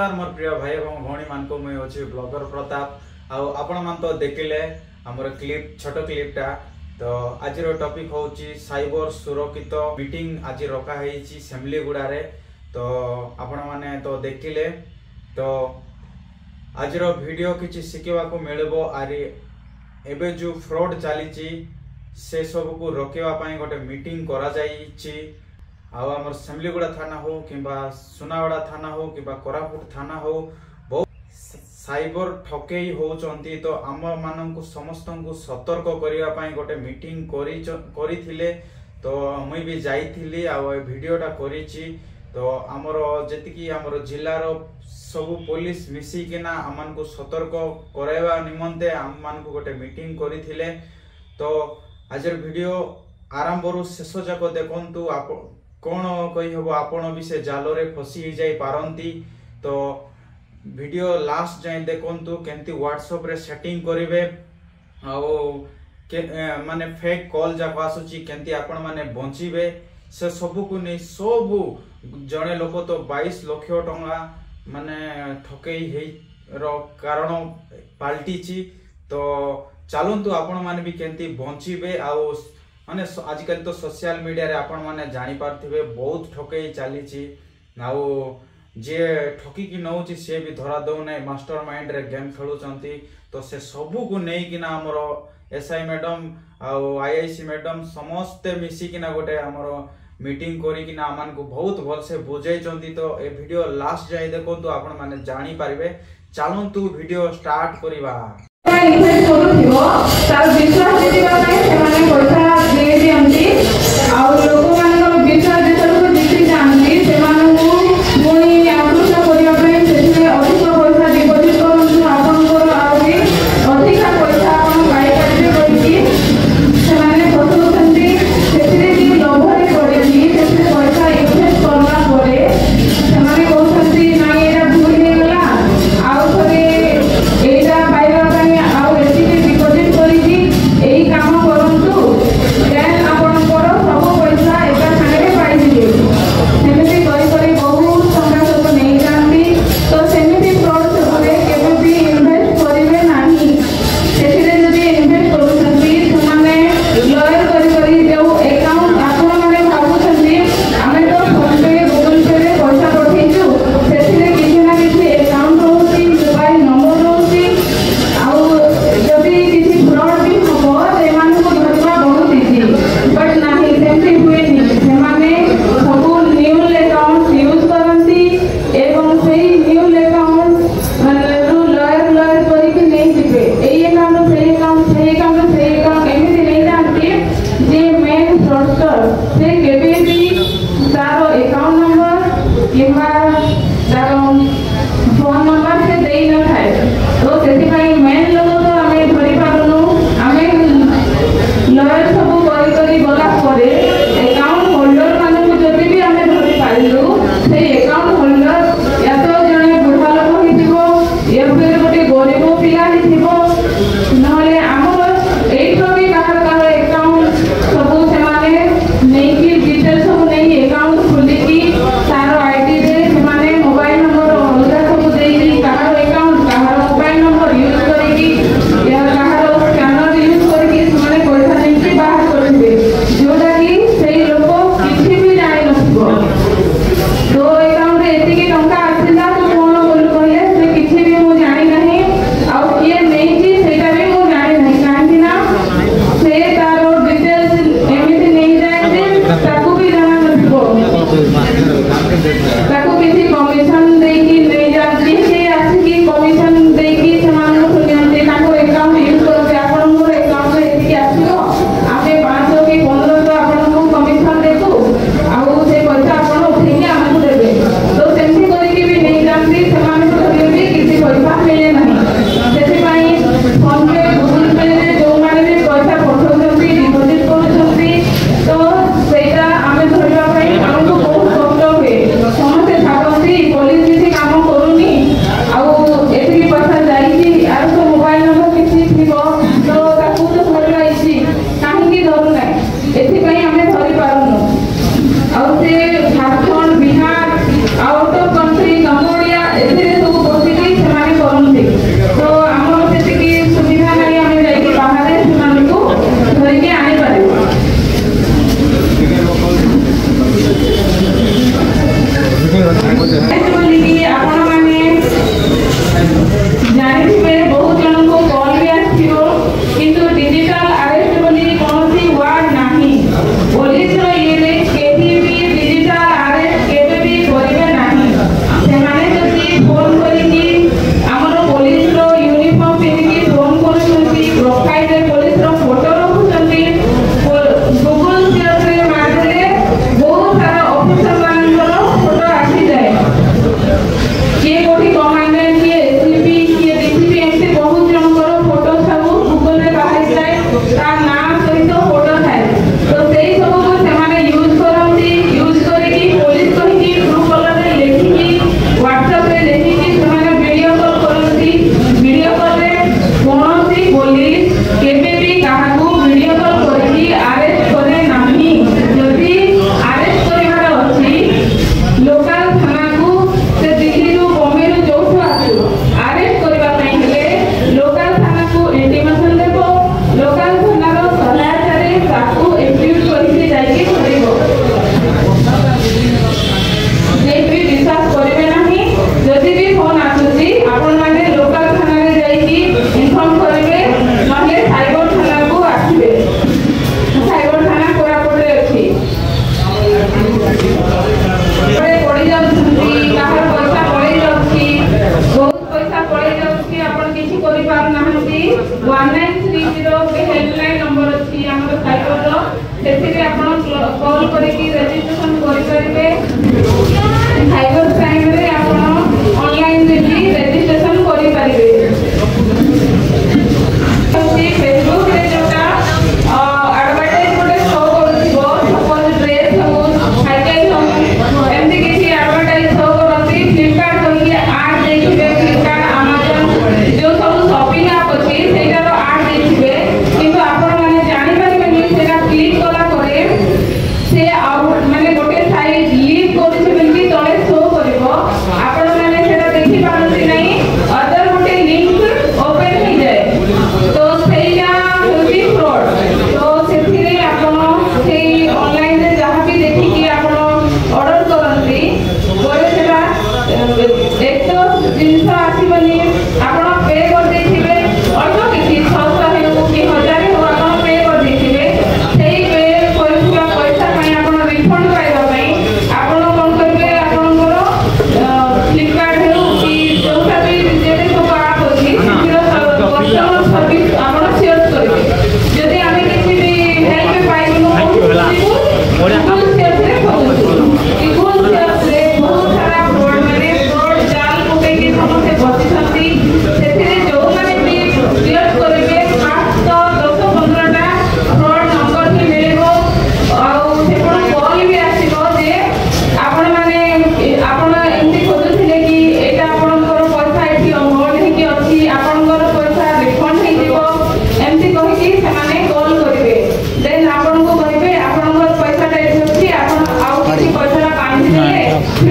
नमस्कार मोर प्रिय भाई एवं भौणी मान को मुझे अच्छे ब्लॉगर प्रताप आपण मान तो देखिले हमर क्लिप छोट क्लिपटा। तो आज टॉपिक होची साइबर सुरक्षित मीटिंग आज रखा है सेमलीगुड़ा रे। तो आपण माने तो देखिले तो आज वीडियो किछि शिखिबा को मिलबो। आरी एबे जो फ्रॉड चली से सब को रोकवा पाई गोटे मीटिंग करा जाईची। आमर सेमलीगुड़ा थाना हो कि सुनावाड़ा थाना हो कि कोरापुट थाना हो बहुत साइबर ठकेई होचंती। तो आम मानक समस्त को सतर्क करने पाई गोटे मीटिंग करी तो मुई भी जाइथिली आ वीडियोटा करिछि। तो आमर जेतिकी आमर जिल्लार सब पुलिस मिसिकिना आमान को सतर्क कराइबा निमंते आम मान को गोटे मीटिंग करिथिले। तो आज वीडियो आरंभ रु शेष जाक देखंतु आप कौन कही हम आपण भी से जाल रे फसी जाई पारंती। तो वीडियो लास्ट जाए देखंतु केंती व्हाट्सएप रे सेटिंग करिवे माने फेक कॉल जाक आसुची केंती आपण माने बंचिबे से सब को नहीं सब जड़े लोक तो 22 लाख टंका माने ठकेई हे रो कारण पाल्टीची। तो चलतु आपण माने भी केंती बंचिबे आउ माने आजिकल तो सोशल मीडिया रे आपण माने जानी पारथिबे बहुत ठकेई चली आउ जे ठकी की नौची से भी धरा दो नै मास्टर माइंड रे गेम खेलुचंती। तो से सबू को नै किना हमरो एसआई मैडम आउ आईआईसी मैडम समस्त मिसी किना गोटे हमरो मीटिंग करी किना आमान को बहुत भल से बुझाइचंती। तो ए वीडियो लास्ट जाई देखंतु आपण माने जानी पारिबे। चलंतु वीडियो स्टार्ट करिबा। इन्वेस्ट करूथिबो तार विश्वास दिबा नै सेमाने पैसा दे दियंती आ लोक मानकर विश्वास देतरको जिति जानती सेमानकु मुई आकृष्ट करिया पे सेते अधिक पैसा डिपॉजिट करनु आपनकर आउरी अधिक पैसा आपन पाई पाइबे कहिकी सेमाने फसुछंती। सेते जे लोभरे पड़ेनी सेते पैसा इन्वेस्ट करला परे सेमाने कहछंती ना एरा भूल हे गला आउ थरे एटा पाइबा काम करंतु देन आपनकर सब पैसा एका संगे पाइदिबे। सेमिति करी बहुत संगा सब नहीं जानती। तो सेमिति फ्रॉड सबरे केबे भी इन्वेस्ट करिवे नाही। सेथिरे जदि इन्वेस्ट करूछंती समाने लॉयर करी जो अकाउंट आपन माने भाबुछंती आमे तो फोन पे गूगल पे रे पैसा पठेइछु सेथिरे किछि ना किछि अकाउंट होउची मोबाइल नंबर होउची आउ जदि किछि फ्रॉड भी हो बट नहीं सेमती हुए सेमाने सबू न्यू अकाउंट यूज करती एवं सही न्यू अकाउंट लॉयर करके नहीं दिबे एई अकाउंट सही अकाउंट सही अकाउंट सही अकाउंट एमिति नहीं जानती जे मेन फ्रॉडस्टर से केबे भी तारो अकाउंट नंबर किबा तारो फोन नंबर से देई न थाए। तो सेति भाई मेन लोग तो हमें धरि पारुनु हमें लॉयर सब करी गला परे अकाउंट होल्डर मानक जदि भी हमें धरि पाइलु से अकाउंट होल्डर या तो जने बुढ़ा लोक हिथिबो या फिर गोटे गरीब पिला हिथिबो नहले हमर एठो भी काहर अकाउंट सब सेमाने नहीं कि डिटेल सब नहीं अकाउंट खुली की तार आईडी रे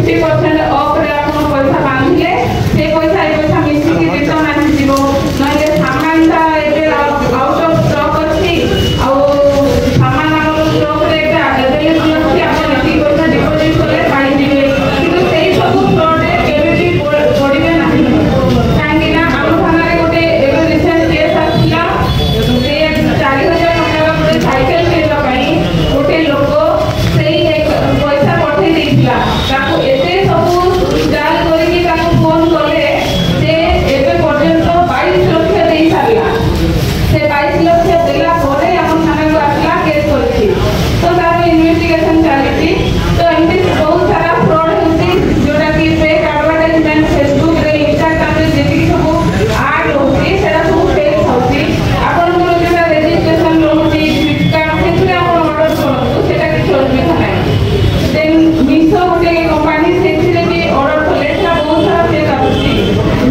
50% ऑफ रे आपण पैसा बांधिले से पैसा मिसिकी रिटर्न आसी जीवो नले सामान ता एबे आउट ऑफ स्टॉक अछि आ सामान आउट ऑफ स्टॉक रे एटा अवेलेबल अछि आपण एठी पैसा डिपॉजिट करले पाई दिबे किंतु सेही सब फ्रॉड रे केबे भी पड़िबे नाही काहेकि ना हम थानारे गोटे एबे रिसेंट केस आसिला से 4000 टका गोटे साइकेल किनला पई गोटे लोक सेही एक पैसा पठे देइला ताको एते सब जाल करके ताको फोन करले से एबे पर्यंत 22 लाख देई सारिला से 22 लाख देला परे हम थाना को आसला केस करछि तो तार इन्वेस्टिगेशन चालिछि तो एमती बहुत सारा फ्रॉड होछि जोटा कि फेक एडवर्टाइजमेंट फेसबुक रे इंस्टाग्राम रे जेति सब आड होछि सेरा सब फेक होछि आपण को जेटा रजिस्ट्रेशन होछि फ्लिपकार्ट सेतरे आपण ऑर्डर करतो सेटा कि असुविधा नाही देन मिशो गोटे कंपनी सेथिरे भी ऑर्डर कले सेटा बहुत सारा फेक आछि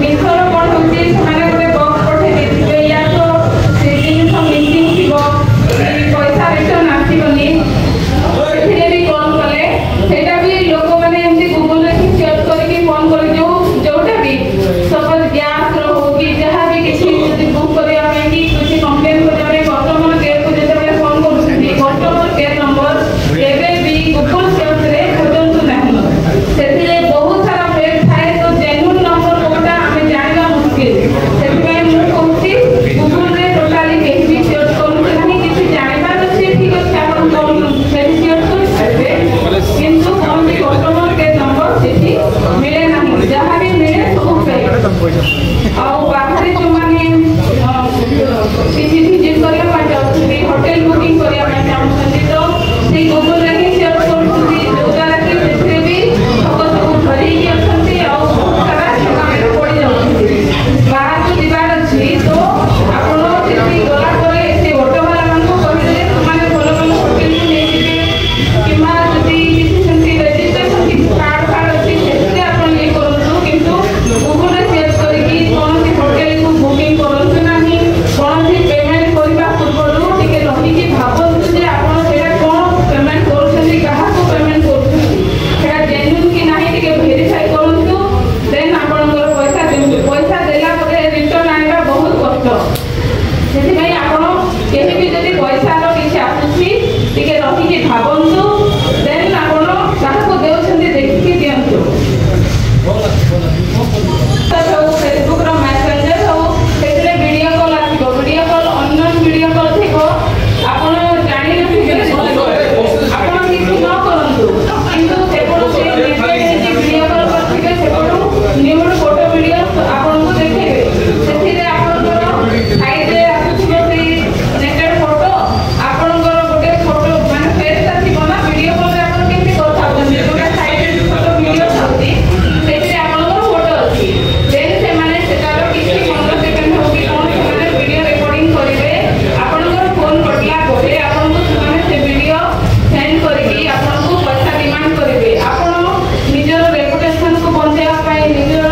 मिशो रो कोन होछि ସେମାନେ गोटे बॉक्स पठे देथिबे या तो से जिनिस मिसिंग थिबो पैसा रिटर्न आसीबनी सेथिरे भी कॉल कले सेटा भी लोक माने एमती गूगल रे सर्च करके फोन कर जोटा भी सपोज गैस रो हो कि जहां भी किसी यदि बुक करिया में कि किसी कंप्लेंट करिया में कस्टमर केयर को जेते फोन करूछथि कस्टमर केयर नंबर एबे भी गूगल सर्च रे खोजंतु नाही सेथिरे बहुत सारा फेक थाए तो जेन्युइन नंबर कोटा हमें जानना मुश्किल सेथिबे मु कहूची गूगल रे टोटली केही भी सर्च करू नाही किछि जानिबा अछि ठीक अछि आपण कोन सेठी सर्च करि परबे किंतु कोन भी कस्टमर केयर नंबर सेठी मिले नाही जहां भी मिले सब फेक आ बाहरी जो माने किसी विजिट करिया पा जाउथि होटल बुकिंग करिया पा चाहउथि तो से गूगल रे ही सर्च करूथि जोटा कि सेथे भी सब धरि कि अछंती आ सारा ठकामे पड़ी जाउथि बाहर को दिबार अछि तो आपण सेठी गला करे से ऑटो वाला मान को कहिले माने भलो भलो होटल को नै दिबे किमा जदी किसी सेंटी रजिस्ट्रेशन कि कार्ड कार्ड अछि सेथे आपण ये करथु किंतु गूगल रे सर्च करिकि कोन सी होटल को बुकिंग करथु नाही कोन सी पेमेंट करिबा पूर्वरु टिके रहि कि भाबथु जे आपण सेटा कोन पेमेंट करछथि कहा को पेमेंट करछथि सेटा जेन्युइन कि नाही टिके वेरीफाई करथु देन आपनकर पैसा देउ पैसा देला परे रिटर्न आइबा बहुत कष्ट सेति भाई आपण केहि भी जदी पैसा रो किछि आसुछि टिके रहि कि भाबंतु देन आपण कहा को देउछथि देखि दियंतु तो फेसबुक रो मैसेंजर हो सेतरे वीडियो कॉल आसीबो video call unknown video call थिबो आपण जानि नथिबे आपण किछु न करंतु किंतु सेपडो से वीडियो कॉल करथिबे सेपडो न्यूड फोटो वीडियो आपण को देखिबे सेथिरे आपण साइड रे आसीबो से नेटेड फोटो आपण गोटे फोटो माने फेस आसीबो ना वीडियो कॉल रे आपण केमि करथा जोटा साइड रे फोटो वीडियो थाउती सेथिरे आपण फोटो अछि देन से माने सेटारो किछि 15 सेकंड हो कि कोन माने वीडियो रिकॉर्डिंग करिवे आपनकर फोन कटला परे आपनको माने से वीडियो सेंड करके आपनको पैसा डिमांड करिवे आपण निजर रेपुटेशन को बंचाया पाए निजर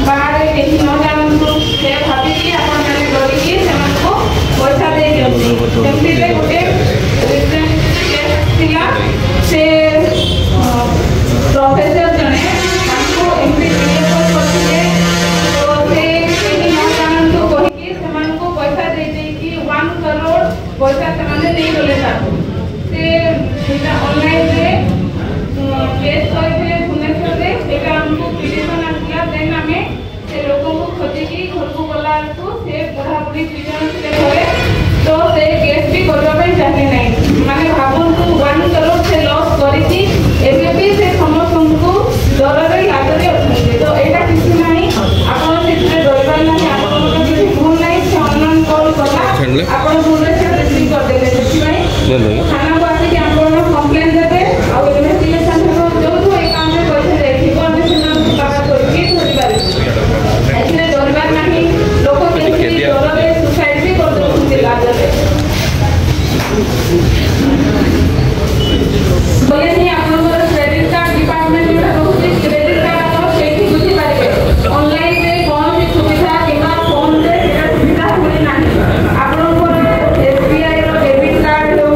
बाहर केहि न जानतु से भाबी कि आपण माने डरी कि सेमानको पैसा दे दियौ सेमति रे गोटे रिसेंट केस थिला से प्रोफेसर जने ताको एमपी वीडियो कॉल करथिले तो से केहि न जानतु कहि कि सेमानको पैसा दे दे कि 1 करोड़ पैसा सेमाने नै गले ताको से सेटा ऑनलाइन रे केस करथिले भुवनेश्वर रे सेटा हमको पिटिशन आसिला देन हमें से लोगों को खोजे कि घर को गला तो से बुढ़ा बुढ़ी पिटिशन से करे तो से केस भी करबा पे चाहे नहीं माने भाबंतु 1 करोड़ से लॉस करिछि एबे भी से समस्तଙ୍କୁ डर रे लागरे अछि तो एटा किछि नाही आपण सेतरे डरबार नाही आपण किछि भूल नाही से ऑनलाइन कॉल कला आपण भूल से रिसीव कर देले किछि नाही थाना को आके कि आपण कंप्लेंट देबे आ इन्वेस्टिगेशन हो जो तो एक काम में पैसे देखि को हम से बात करके थोड़ी बार ऐसे डरबार नाही लोक केछि डर रे सुसाइड भी कर दउछि लागरे बोले नहीं आपनकर क्रेडिट कार्ड डिपार्टमेंट जोटा रहउछि क्रेडिट कार्ड आपण सेठी बुझि पारिबे ऑनलाइन रे कोन भी सुविधा किबा फोन रे सेटा सुविधा होई नाही आपनकर एसबीआई रो डेबिट कार्ड हो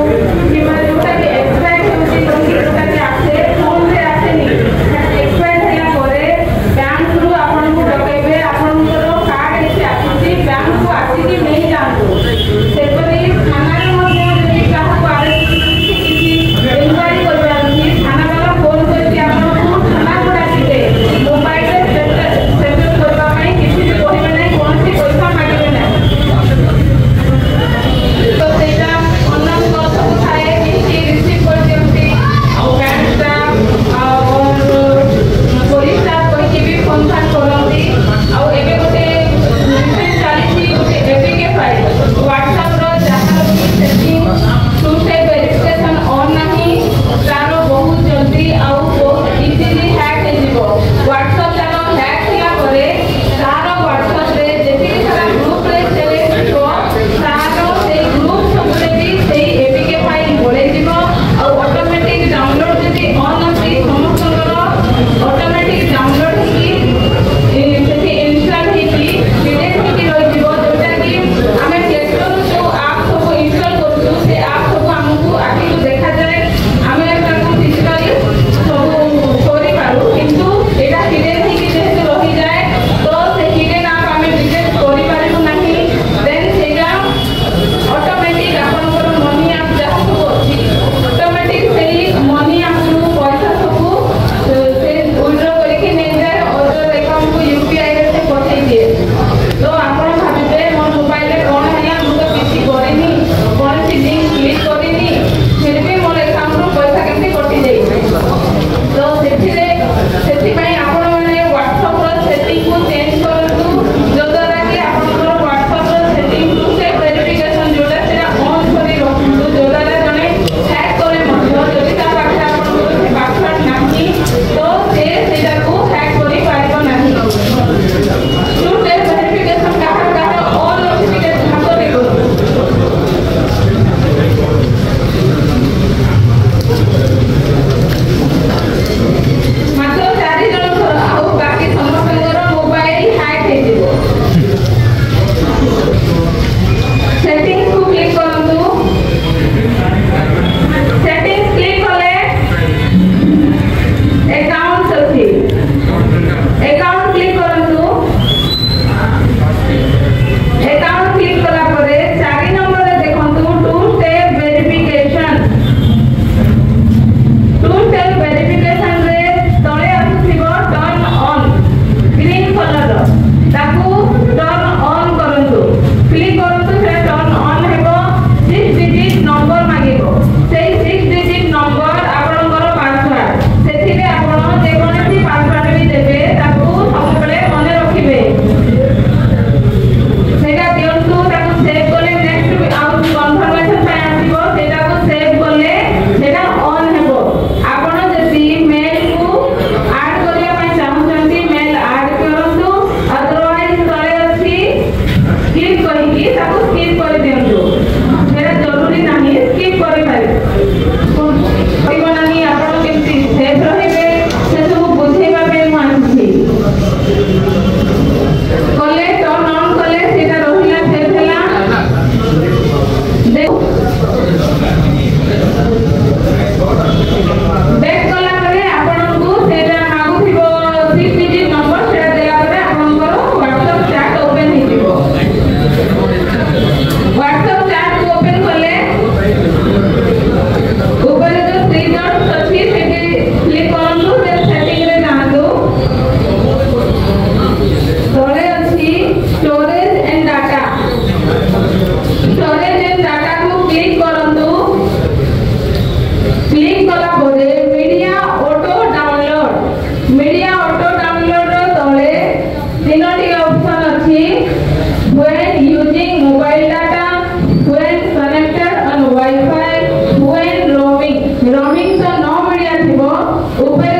ଉପରେ